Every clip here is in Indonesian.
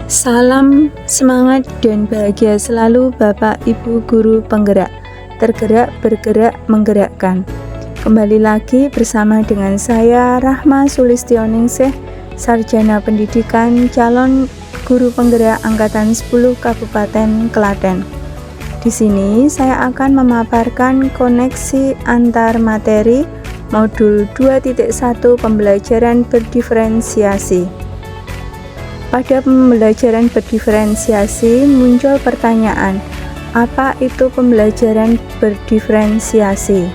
Salam semangat dan bahagia selalu Bapak Ibu Guru Penggerak, tergerak, bergerak, menggerakkan. Kembali lagi bersama dengan saya Rahma Sulistioningsih, Sarjana Pendidikan Calon Guru Penggerak Angkatan 10 Kabupaten Klaten. Di sini saya akan memaparkan koneksi antar materi modul 2.1 pembelajaran berdiferensiasi. Pada pembelajaran berdiferensiasi muncul pertanyaan, apa itu pembelajaran berdiferensiasi?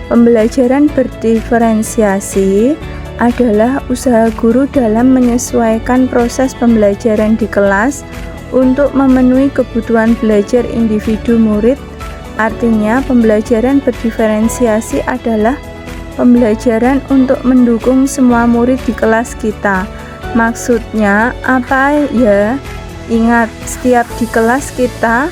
Pembelajaran berdiferensiasi adalah usaha guru dalam menyesuaikan proses pembelajaran di kelas untuk memenuhi kebutuhan belajar individu murid. Artinya, pembelajaran berdiferensiasi adalah pembelajaran untuk mendukung semua murid di kelas kita. Maksudnya apa ya? Ingat, setiap di kelas kita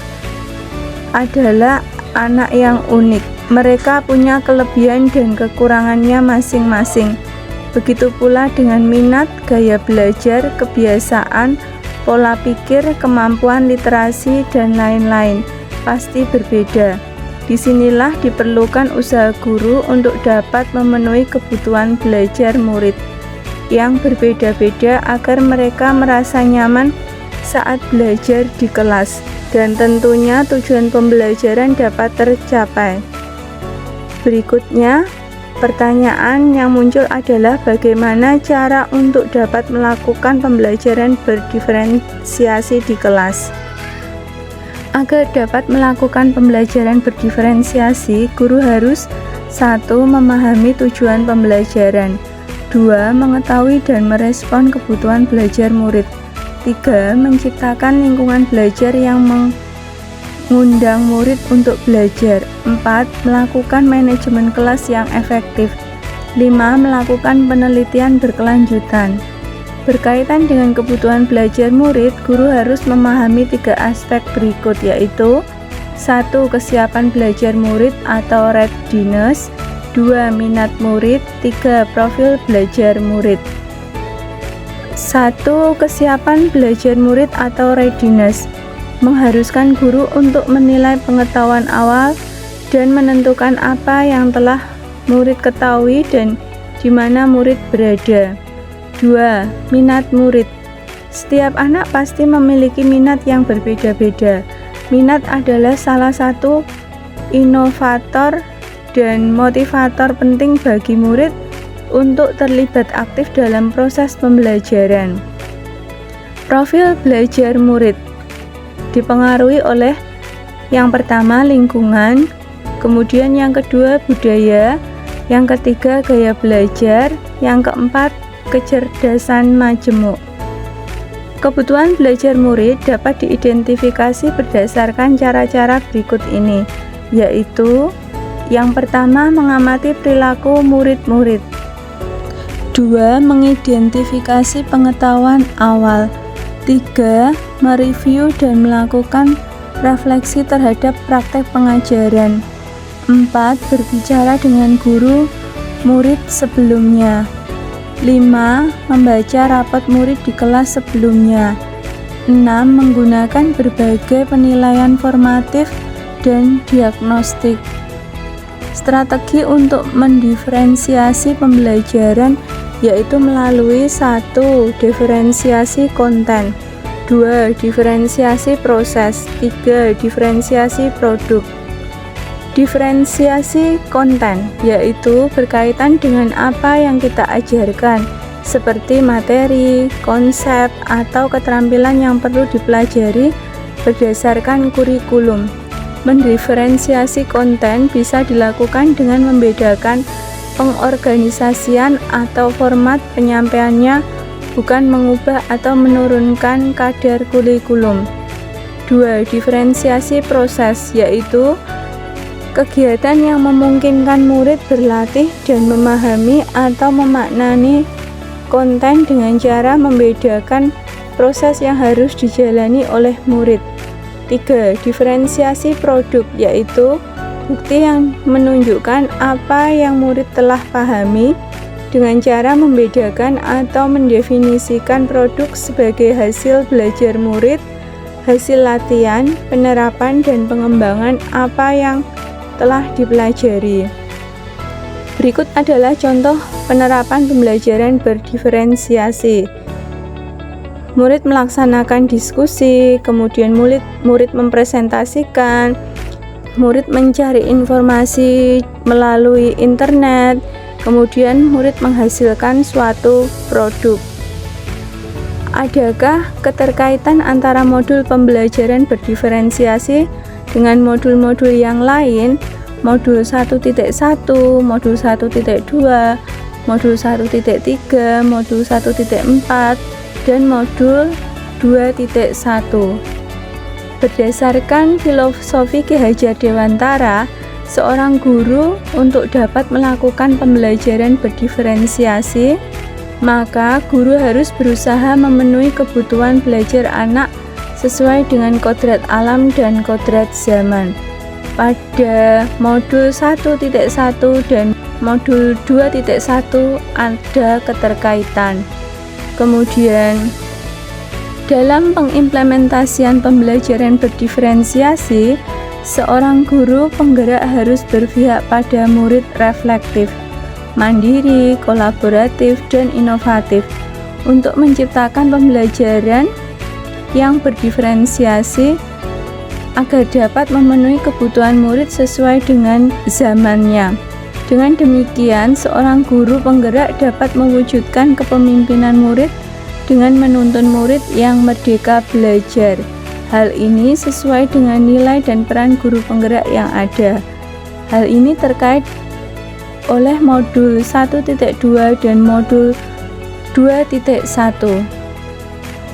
adalah anak yang unik. Mereka punya kelebihan dan kekurangannya masing-masing. Begitu pula dengan minat, gaya belajar, kebiasaan, pola pikir, kemampuan literasi, dan lain-lain. Pasti berbeda. Disinilah diperlukan usaha guru untuk dapat memenuhi kebutuhan belajar murid yang berbeda-beda agar mereka merasa nyaman saat belajar di kelas dan tentunya tujuan pembelajaran dapat tercapai. Berikutnya, pertanyaan yang muncul adalah bagaimana cara untuk dapat melakukan pembelajaran berdiferensiasi di kelas. Agar dapat melakukan pembelajaran berdiferensiasi, guru harus 1. Memahami tujuan pembelajaran, 2. Mengetahui dan merespon kebutuhan belajar murid, 3. Menciptakan lingkungan belajar yang mengundang murid untuk belajar, 4. Melakukan manajemen kelas yang efektif, 5. Melakukan penelitian berkelanjutan. Berkaitan dengan kebutuhan belajar murid, guru harus memahami 3 aspek berikut, yaitu 1. Kesiapan belajar murid atau readiness, 2. Minat murid, 3. Profil belajar murid. 1. Kesiapan belajar murid atau readiness mengharuskan guru untuk menilai pengetahuan awal dan menentukan apa yang telah murid ketahui dan di mana murid berada. 2. Minat murid. Setiap anak pasti memiliki minat yang berbeda-beda. Minat adalah salah satu inovator dan motivator penting bagi murid untuk terlibat aktif dalam proses pembelajaran. Profil belajar murid dipengaruhi oleh yang pertama lingkungan, kemudian yang kedua budaya, yang ketiga gaya belajar, yang keempat kecerdasan majemuk. Kebutuhan belajar murid dapat diidentifikasi berdasarkan cara-cara berikut ini, yaitu yang pertama, mengamati perilaku murid-murid. 2. Mengidentifikasi pengetahuan awal. 3. Mereview dan melakukan refleksi terhadap praktek pengajaran. 4. Berbicara dengan guru murid sebelumnya. 5. Membaca rapot murid di kelas sebelumnya. 6. Menggunakan berbagai penilaian formatif dan diagnostik. Strategi untuk mendiferensiasi pembelajaran yaitu melalui 1. Diferensiasi konten, 2. Diferensiasi proses, 3. Diferensiasi produk. Diferensiasi konten yaitu berkaitan dengan apa yang kita ajarkan, seperti materi, konsep, atau keterampilan yang perlu dipelajari berdasarkan kurikulum. Mendiferensiasi konten bisa dilakukan dengan membedakan pengorganisasian atau format penyampaiannya, bukan mengubah atau menurunkan kadar kurikulum. 2. Diferensiasi proses yaitu kegiatan yang memungkinkan murid berlatih dan memahami atau memaknani konten dengan cara membedakan proses yang harus dijalani oleh murid. 3. Diferensiasi produk yaitu bukti yang menunjukkan apa yang murid telah pahami dengan cara membedakan atau mendefinisikan produk sebagai hasil belajar murid, hasil latihan, penerapan, dan pengembangan apa yang telah dipelajari. Berikut adalah contoh penerapan pembelajaran berdiferensiasi. Murid melaksanakan diskusi, kemudian murid mempresentasikan, murid mencari informasi melalui internet, kemudian murid menghasilkan suatu produk. Adakah keterkaitan antara modul pembelajaran berdiferensiasi dengan modul-modul yang lain? Modul 1.1, modul 1.2, modul 1.3, modul 1.4, dan modul 2.1. Berdasarkan filosofi Ki Hajar Dewantara, seorang guru untuk dapat melakukan pembelajaran berdiferensiasi, maka guru harus berusaha memenuhi kebutuhan belajar anak sesuai dengan kodrat alam dan kodrat zaman. Pada modul 1.1 dan modul 2.1 ada keterkaitan. Kemudian dalam pengimplementasian pembelajaran berdiferensiasi, seorang guru penggerak harus berpihak pada murid reflektif, mandiri, kolaboratif, dan inovatif untuk menciptakan pembelajaran yang berdiferensiasi agar dapat memenuhi kebutuhan murid sesuai dengan zamannya. Dengan demikian, seorang guru penggerak dapat mewujudkan kepemimpinan murid dengan menuntun murid yang merdeka belajar. Hal ini sesuai dengan nilai dan peran guru penggerak yang ada. Hal ini terkait oleh modul 1.2 dan modul 2.1.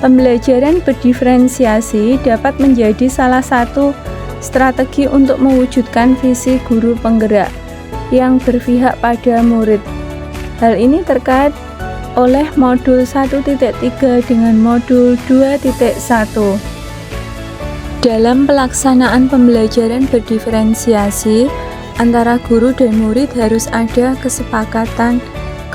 Pembelajaran berdiferensiasi dapat menjadi salah satu strategi untuk mewujudkan visi guru penggerak yang berpihak pada murid. Hal ini terkait oleh modul 1.3 dengan modul 2.1. Dalam pelaksanaan pembelajaran berdiferensiasi, antara guru dan murid harus ada kesepakatan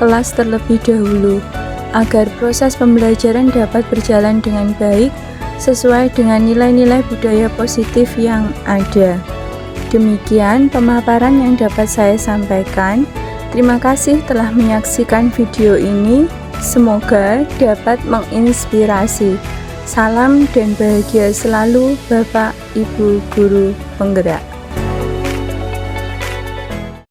kelas terlebih dahulu, agar proses pembelajaran dapat berjalan dengan baik sesuai dengan nilai-nilai budaya positif yang ada. Demikian pemaparan yang dapat saya sampaikan. Terima kasih telah menyaksikan video ini. Semoga dapat menginspirasi. Salam dan bahagia selalu Bapak Ibu Guru Penggerak.